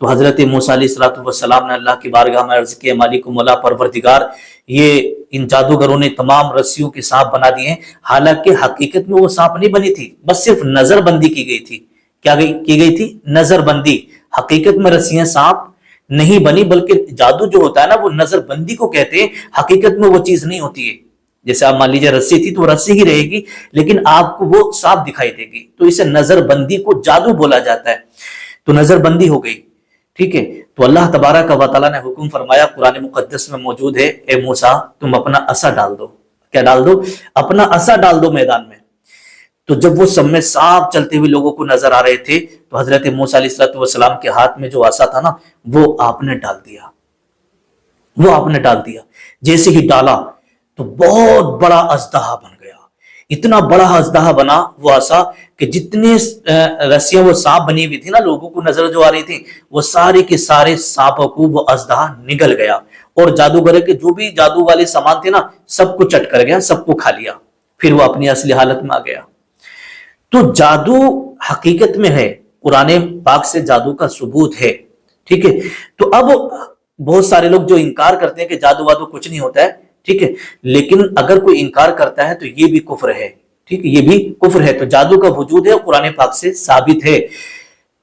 تو حضرت موسیٰ علیہ السلام نے اللہ کی بارگاہ میں عرض کیا، مالک و مولا پروردگار، یہ ان جادوگروں نے تمام رسیوں کے سانپ بنا دیے ہیں، حالانکہ حقیقت میں وہ سانپ نہیں بنی تھی، بس صرف نظر بندی کی گئی تھی۔ کیا کی گئی تھی؟ نظر بندی۔ حقیقت میں رسیاں سانپ نہیں بنی، بلکہ جادو جو ہوتا ہے نا وہ نظر بندی کو کہتے ہیں، حقیقت میں وہ چیز نہیں ہوتی ہے۔ جیسے آپ مان لیجیے رسی تھی تو وہ رسی ہی رہے گی، لیکن آپ کو وہ سانپ دکھائی دے گی، تو اسے نظر بندی کو جادو بولا جاتا ہے۔ تو نظر بندی ہو گئی، ٹھیک ہے۔ تو اللہ تبارک و تعالیٰ نے حکم فرمایا، قرآن مقدس میں موجود ہے، اے موسیٰ تم اپنا عصا ڈال دو۔ کیا ڈال دو؟ اپنا عصا ڈال دو میدان میں۔ تو جب وہ سب میں سانپ چلتے ہوئے لوگوں کو نظر آ رہے تھے تو حضرت موسیٰ علیہ السلام کے ہاتھ میں جو عصا تھا نا وہ آپ نے ڈال دیا، وہ آپ نے ڈال دیا۔ جیسے ہی ڈالا تو بہت بڑا اژدہا بن گیا، اتنا بڑا اژدہا بنا وہ عصا کہ جتنے رسیاں وہ سانپ بنی ہوئی تھی نا لوگوں کو نظر جو آ رہی تھی، وہ سارے کے سارے سانپوں کو وہ اژدہا نگل گیا، اور جادوگر کے جو بھی جادو والے سامان تھے نا سب کو چٹ کر گیا، سب کو کھا لیا، پھر وہ اپنی اصلی حالت میں آ گیا۔ تو جادو حقیقت میں ہے، قرآن پاک سے جادو کا ثبوت ہے، ٹھیک ہے۔ تو اب بہت سارے لوگ جو انکار کرتے ہیں کہ جادو وادو کچھ نہیں ہوتا ہے، ٹھیک ہے، لیکن اگر کوئی انکار کرتا ہے تو یہ بھی کفر ہے، ٹھیک ہے، یہ بھی کفر ہے۔ تو جادو کا وجود ہے، قرآن پاک سے ثابت ہے۔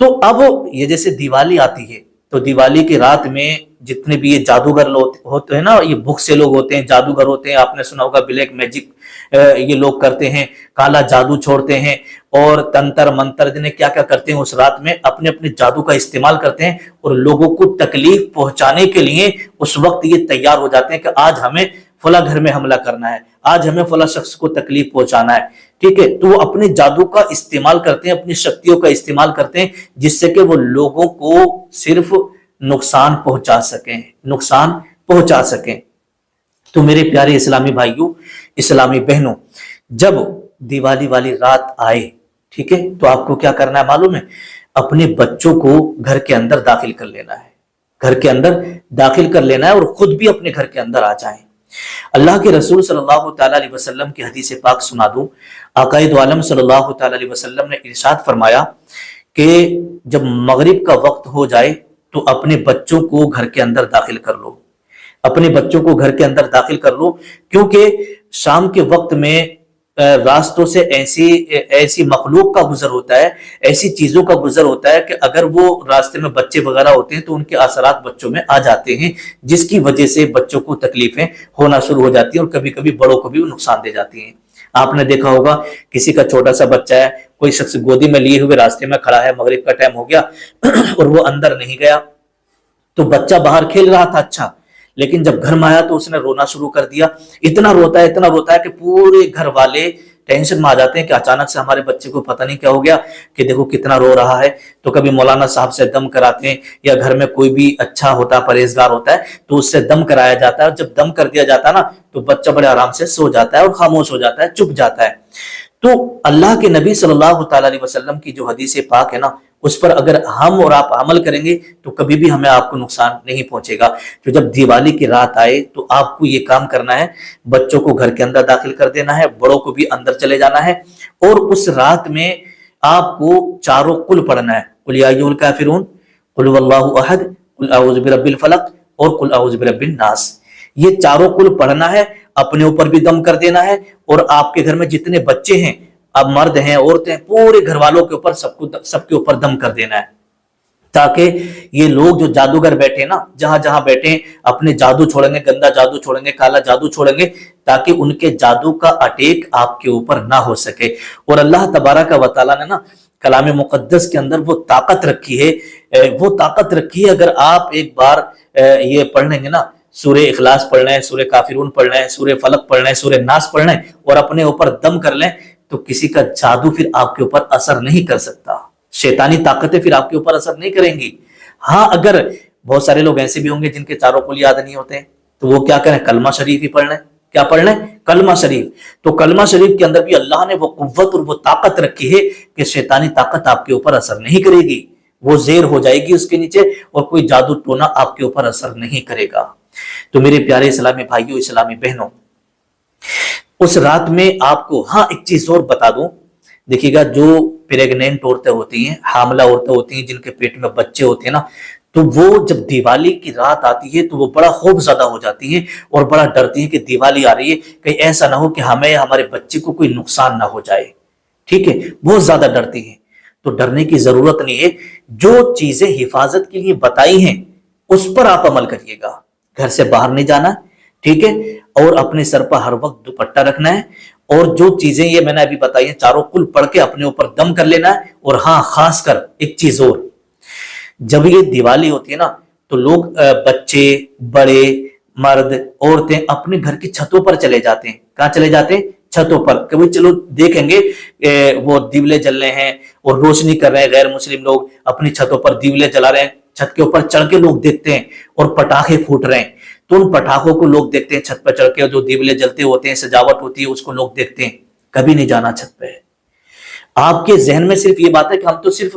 تو اب یہ جیسے دیوالی آتی ہے تو دیوالی کی رات میں جتنے بھی یہ جادوگر لوگ ہوتے ہیں نا، یہ بھوک سے لوگ ہوتے ہیں، جادوگر ہوتے ہیں، آپ نے سنا ہوگا بلیک میجک یہ لوگ کرتے ہیں، کالا جادو چھوڑتے ہیں، اور تنتر منتر جنہیں کیا کیا کرتے ہیں، اس رات میں اپنے اپنے جادو کا استعمال کرتے ہیں، اور لوگوں کو تکلیف پہنچانے کے لیے اس وقت یہ تیار ہو جاتے ہیں کہ آج ہمیں فلاں گھر میں حملہ کرنا ہے، آج ہمیں فلاں شخص کو تکلیف پہنچانا ہے، ٹھیک ہے۔ تو وہ اپنے جادو کا استعمال کرتے ہیں، اپنی شکتیوں کا استعمال کرتے ہیں، جس سے کہ وہ لوگوں کو صرف نقصان پہنچا سکیں، نقصان پہنچا سکیں۔ تو میرے پیارے اسلامی بھائیوں، اسلامی بہنوں، جب دیوالی والی رات آئے، ٹھیک ہے، تو آپ کو کیا کرنا ہے معلوم ہے؟ اپنے بچوں کو گھر کے اندر داخل کر لینا ہے، گھر کے اندر داخل کر لینا ہے، اور خود بھی اپنے گھر کے اندر آ جائیں۔ اللہ کے رسول صلی اللہ تعالیٰ علیہ وسلم کی حدیث پاک سنا دوں۔ آقا دو عالم صلی اللہ تعالیٰ علیہ وسلم نے ارشاد فرمایا کہ جب مغرب کا وقت ہو جائے تو اپنے بچوں کو گھر کے اندر داخل کر لو، اپنے بچوں کو گھر کے اندر داخل کر لو، کیونکہ شام کے وقت میں راستوں سے ایسی مخلوق کا گزر ہوتا ہے، ایسی چیزوں کا گزر ہوتا ہے کہ اگر وہ راستے میں بچے وغیرہ ہوتے ہیں تو ان کے اثرات بچوں میں آ جاتے ہیں، جس کی وجہ سے بچوں کو تکلیفیں ہونا شروع ہو جاتی ہیں، اور کبھی کبھی بڑوں کو بھی نقصان دے جاتی ہیں۔ آپ نے دیکھا ہوگا کسی کا چھوٹا سا بچہ ہے، کوئی شخص گودی میں لیے ہوئے راستے میں کھڑا ہے، مغرب کا ٹائم ہو گیا اور وہ اندر نہیں گیا، تو بچہ باہر کھیل رہا تھا، اچھا، لیکن جب گھر میں آیا تو اس نے رونا شروع کر دیا، اتنا روتا ہے کہ پورے گھر والے ٹینشن میں آ جاتے ہیں کہ اچانک سے ہمارے بچے کو پتہ نہیں کیا ہو گیا، کہ دیکھو کتنا رو رہا ہے۔ تو کبھی مولانا صاحب سے دم کراتے ہیں، یا گھر میں کوئی بھی اچھا ہوتا ہے، پرہیزگار ہوتا ہے، تو اس سے دم کرایا جاتا ہے، اور جب دم کر دیا جاتا ہے نا تو بچہ بڑے آرام سے سو جاتا ہے اور خاموش ہو جاتا ہے، چپ جاتا ہے۔ تو اللہ کے نبی صلی اللہ تعالیٰ علیہ وسلم کی جو حدیث پاک ہے نا، اس پر اگر ہم اور آپ عمل کریں گے تو کبھی بھی ہمیں آپ کو نقصان نہیں پہنچے گا۔ تو جب دیوالی کی رات آئے تو آپ کو یہ کام کرنا ہے، بچوں کو گھر کے اندر داخل کر دینا ہے، بڑوں کو بھی اندر چلے جانا ہے، اور اس رات میں آپ کو چاروں قل پڑھنا ہے، قل یا ایھا الکافرون، قل هو اللہ احد، قل اعوذ برب الفلق، اور قل اعوذ برب الناس۔ یہ چاروں قل پڑھنا ہے، اپنے اوپر بھی دم کر دینا ہے، اور آپ کے گھر میں جتنے بچے ہیں، اب مرد ہیں، عورتیں، پورے گھر والوں کے اوپر سب کے اوپر دم کر دینا ہے، تاکہ یہ لوگ جو جادوگر بیٹھے نا، جہاں جہاں بیٹھے اپنے جادو چھوڑیں گے، گندا جادو چھوڑیں گے، کالا جادو چھوڑیں گے، تاکہ ان کے جادو کا اٹیک آپ کے اوپر نہ ہو سکے۔ اور اللہ تبارک و تعالیٰ نے نا کلام مقدس کے اندر وہ طاقت رکھی ہے، اگر آپ ایک بار یہ پڑھ لیں گے نا، سورہ اخلاص پڑھ لیں، سورہ کافرون پڑھ لیں، سورہ فلق پڑھ لیں، سورہ ناس پڑھ لیں، اور اپنے اوپر دم کر لیں، تو کسی کا جادو پھر آپ کے اوپر اثر نہیں کر سکتا، شیطانی طاقتیں پھر آپ کے اوپر اثر نہیں کریں گی۔ ہاں، اگر بہت سارے لوگ ایسے بھی ہوں گے جن کے چاروں قل یاد نہیں ہوتے ہیں، تو وہ کیا کریں؟ کلمہ شریف ہی پڑھ لیں۔ کیا پڑھ لیں؟ کلمہ شریف۔ تو کلمہ شریف کے اندر بھی اللہ نے وہ قوت اور وہ طاقت رکھی ہے کہ شیطانی طاقت آپ کے اوپر اثر نہیں کرے گی، وہ زیر ہو جائے گی اس کے نیچے، اور کوئی جادو ٹونا آپ کے اوپر اثر نہیں کرے گا۔ تو میرے پیارے اسلامی بھائیوں، اسلامی بہنوں، اس رات میں آپ کو ہاں ایک چیز اور بتا دوں، دیکھیے گا، جو پریگنینٹ عورتیں ہوتی ہیں، حاملہ عورتیں ہوتی ہیں، جن کے پیٹ میں بچے ہوتے ہیں نا، تو وہ جب دیوالی کی رات آتی ہے تو وہ بڑا خوف زدہ ہو جاتی ہے اور بڑا ڈرتی ہے کہ دیوالی آ رہی ہے، کہیں ایسا نہ ہو کہ ہمیں ہمارے بچے کو کوئی نقصان نہ ہو جائے، ٹھیک ہے، بہت زیادہ ڈرتی ہیں۔ تو ڈرنے کی ضرورت نہیں ہے، جو چیزیں حفاظت کے لیے بتائی ہیں اس پر آپ عمل کریے گا۔ گھر سے باہر نہیں جانا، ٹھیک ہے، اور اپنے سر پر ہر وقت دوپٹہ رکھنا ہے، اور جو چیزیں یہ میں نے ابھی بتائی ہیں چاروں کل پڑھ کے اپنے اوپر دم کر لینا ہے۔ اور ہاں، خاص کر ایک چیز اور، جب یہ دیوالی ہوتی ہے نا تو لوگ بچے، بڑے، مرد، عورتیں اپنے گھر کی چھتوں پر چلے جاتے ہیں۔ کہاں چلے جاتے ہیں؟ چھتوں پر، کہ بھئی چلو دیکھیں گے وہ دیولے جل رہے ہیں اور روشنی کر رہے ہیں، غیر مسلم لوگ اپنی چھتوں پر دیولے جلا رہے ہیں، چھت کے اوپر چڑھ کے لوگ دیکھتے ہیں اور پٹاخے پھوٹ رہے ہیں، تو ان پٹاخوں کو لوگ دیکھتے ہیں، چھت پر چڑھ کے جو دیولے جلتے ہوتے ہیں، سجاوٹ ہوتی ہے، اس کو لوگ دیکھتے ہیں۔ کبھی نہیں جانا چھت پہ۔ آپ کے ذہن میں صرف یہ بات ہے کہ ہم تو صرف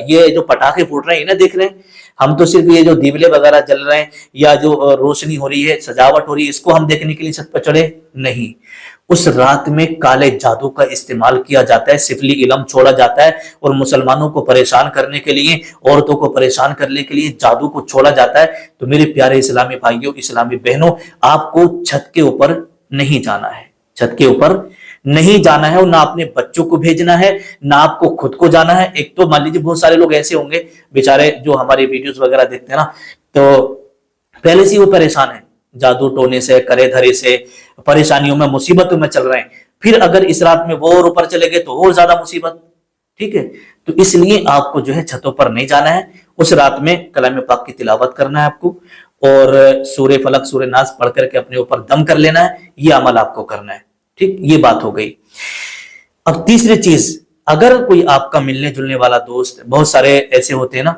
یہ جو پٹاخے پھوٹ رہے ہیں انہیں دیکھ رہے ہیں، ہم تو صرف یہ جو دیولے وغیرہ جل رہے ہیں یا جو روشنی ہو رہی ہے، سجاوٹ ہو رہی ہے، اس کو ہم دیکھنے کے لیے چھت پر چڑھے نہیں۔ اس رات میں کالے جادو کا استعمال کیا جاتا ہے، سفلی علم چھوڑا جاتا ہے، اور مسلمانوں کو پریشان کرنے کے لیے، عورتوں کو پریشان کرنے کے لیے جادو کو چھوڑا جاتا ہے۔ تو میرے پیارے اسلامی بھائیوں، اسلامی بہنوں، آپ کو چھت کے اوپر نہیں جانا ہے، چھت کے اوپر نہیں جانا ہے، اور نہ اپنے بچوں کو بھیجنا ہے، نہ آپ کو خود کو جانا ہے۔ ایک تو مان لیجیے بہت سارے لوگ ایسے ہوں گے بیچارے جو ہماری ویڈیوز وغیرہ دیکھتے ہیں نا، تو پہلے سے وہ پریشان ہیں، جادو ٹونے سے، کرے دھرے سے، پریشانیوں میں، مصیبتوں میں چل رہے ہیں، پھر اگر اس رات میں وہ اور اوپر چلے گئے تو اور زیادہ مصیبت، ٹھیک ہے۔ تو اس لیے آپ کو جو ہے چھتوں پر نہیں جانا ہے، اس رات میں کلام پاک کی تلاوت کرنا ہے آپ کو، اور سورہ فلق، سورہ ناس پڑھ کر کے اپنے اوپر دم کر لینا ہے، یہ عمل آپ کو کرنا ہے، ٹھیک، یہ بات ہو گئی۔ اب تیسری چیز، اگر کوئی آپ کا ملنے جلنے والا دوست، بہت سارے ایسے ہوتے ہیں نا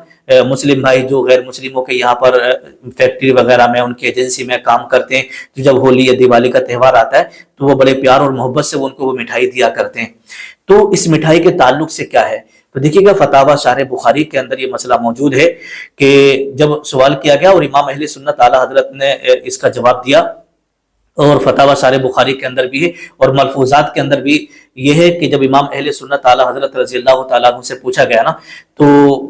مسلم بھائی جو غیر مسلموں کے یہاں پر فیکٹری وغیرہ میں، ان کی ایجنسی میں کام کرتے ہیں، تو جب ہولی یا دیوالی کا تہوار آتا ہے تو وہ بڑے پیار اور محبت سے ان کو وہ مٹھائی دیا کرتے ہیں۔ تو اس مٹھائی کے تعلق سے کیا ہے؟ تو دیکھیے گا فتاوی شرح بخاری کے اندر یہ مسئلہ موجود ہے کہ جب سوال کیا گیا اور امام اہل سنت اعلی حضرت نے اس کا جواب دیا، اور فتاوی شرح بخاری کے اندر بھی ہے اور ملفوظات کے اندر بھی یہ ہے کہ جب امام اہل سنت اعلی حضرت رضی اللہ تعالیٰ عنہ سے پوچھا گیا نا تو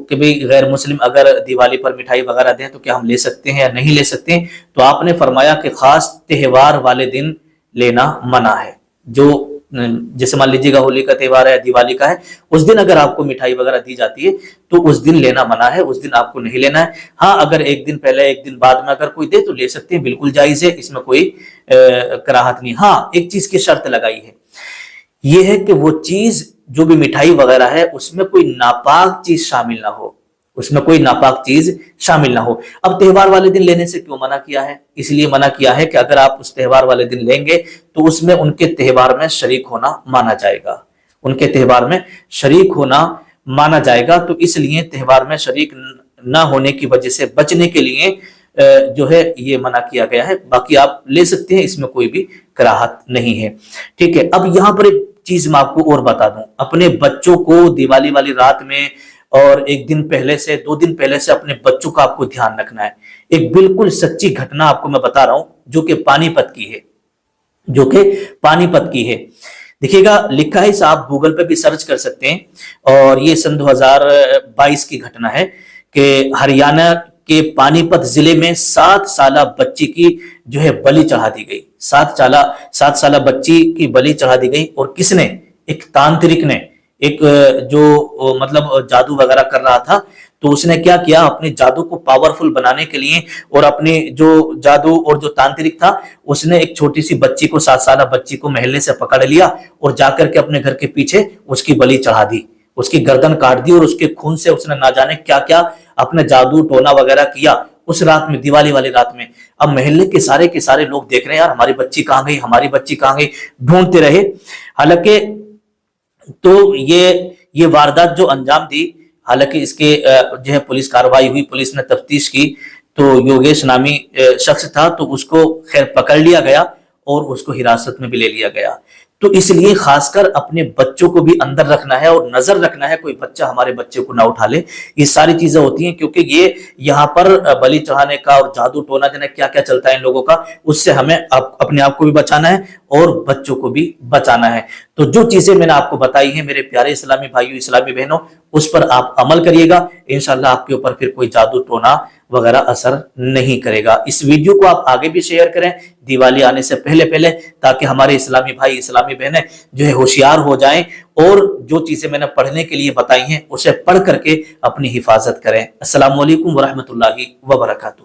کہ بھئی غیر مسلم اگر دیوالی پر مٹھائی وغیرہ دیں تو کیا ہم لے سکتے ہیں یا نہیں لے سکتے ہیں، تو آپ نے فرمایا کہ خاص تہوار والے دن لینا منع ہے۔ جو جیسے مان لیجیے گا ہولی کا تہوار ہے، دیوالی کا ہے، اس دن اگر آپ کو مٹھائی وغیرہ دی جاتی ہے تو اس دن لینا منع ہے، اس دن آپ کو نہیں لینا ہے۔ ہاں، اگر ایک دن پہلے، ایک دن بعد میں اگر کوئی دے تو لے سکتے ہیں، بالکل جائز ہے، اس میں کوئی کراہت نہیں۔ ہاں، ایک چیز کی شرط لگائی ہے، یہ ہے کہ وہ چیز جو بھی مٹھائی وغیرہ ہے اس میں کوئی ناپاک چیز شامل نہ ہو، اس میں کوئی ناپاک چیز شامل نہ ہو۔ اب تہوار والے دن لینے سے کیوں منع کیا ہے؟ اس لیے منع کیا ہے کہ اگر آپ اس تہوار والے دن لیں گے تو اس میں ان کے تہوار میں شریک ہونا مانا جائے گا، ان کے تہوار میں شریک ہونا مانا جائے گا۔ تو اس لیے تہوار میں شریک نہ ہونے کی وجہ سے بچنے کے لیے جو ہے یہ منع کیا گیا ہے، باقی آپ لے سکتے ہیں، اس میں کوئی بھی کراہت نہیں ہے، ٹھیک ہے۔ اب یہاں پر ایک چیز میں آپ کو اور بتا دوں، اپنے بچوں کو دیوالی والی رات میں اور ایک دن پہلے سے، 2 دن پہلے سے اپنے بچوں کا آپ کو دھیان رکھنا ہے۔ ایک بالکل سچی گھٹنا آپ کو میں بتا رہا ہوں جو کہ پانی پت کی ہے، جو کہ پانی پت کی ہے۔ دیکھیے گا لکھا ہے، آپ گوگل پہ بھی سرچ کر سکتے ہیں، اور یہ سن 2022 کی گھٹنا ہے کہ ہریانہ کے پانی پت ضلع میں 7 سالہ بچی کی جو ہے بلی چڑھا دی گئی، 7 سالہ بچی کی بلی چڑھا دی گئی، اور کس نے؟ ایک تانترک نے، ایک جو مطلب جادو وغیرہ کر رہا تھا، تو اس نے کیا کیا، اپنے جادو کو پاورفل بنانے کے لیے، اور اپنی جو جادو اور جو تانترک تھا اس نے ایک چھوٹی سی بچی کو، 7 سالہ بچی کو محلے سے پکڑ لیا اور جا کر کے اپنے گھر کے پیچھے اس کی بلی چڑھا دی، اس کی گردن کاٹ دی، اور اس کے خون سے اس نے نہ جانے کیا کیا اپنے جادو ٹونا وغیرہ کیا اس رات میں، دیوالی والی رات میں۔ اب محلے کے سارے لوگ دیکھ رہے ہیں، یار ہماری بچی کہاں گئی، ہماری بچی کہاں گئی، ڈھونڈتے رہے۔ حالانکہ تو یہ واردات جو انجام دی، حالانکہ اس کے جو ہے پولیس کارروائی ہوئی، پولیس نے تفتیش کی، تو یوگیش نامی شخص تھا، تو اس کو خیر پکڑ لیا گیا اور اس کو حراست میں بھی لے لیا گیا۔ تو اس لیے خاص کر اپنے بچوں کو بھی اندر رکھنا ہے اور نظر رکھنا ہے کوئی بچہ ہمارے بچے کو نہ اٹھا لے. یہ ساری چیزیں ہوتی ہیں کیونکہ یہ یہاں پر بلی چڑھانے کا اور جادو ٹونا جانے کیا کیا چلتا ہے ان لوگوں کا، اس سے ہمیں اپنے آپ کو بھی بچانا ہے اور بچوں کو بھی بچانا ہے. تو جو چیزیں میں نے آپ کو بتائی ہیں میرے پیارے اسلامی بھائیوں، اسلامی بہنوں، اس پر آپ عمل کریے گا، انشاءاللہ آپ کے اوپر پھر کوئی جادو ٹونا وغیرہ اثر نہیں کرے گا. اس ویڈیو کو آپ آگے بھی شیئر کریں دیوالی آنے سے پہلے تاکہ ہمارے اسلامی بھائی اسلامی بہنیں جو ہے ہوشیار ہو جائیں اور جو چیزیں میں نے پڑھنے کے لیے بتائی ہیں اسے پڑھ کر کے اپنی حفاظت کریں. السلام علیکم ورحمۃ اللہ وبرکاتہ.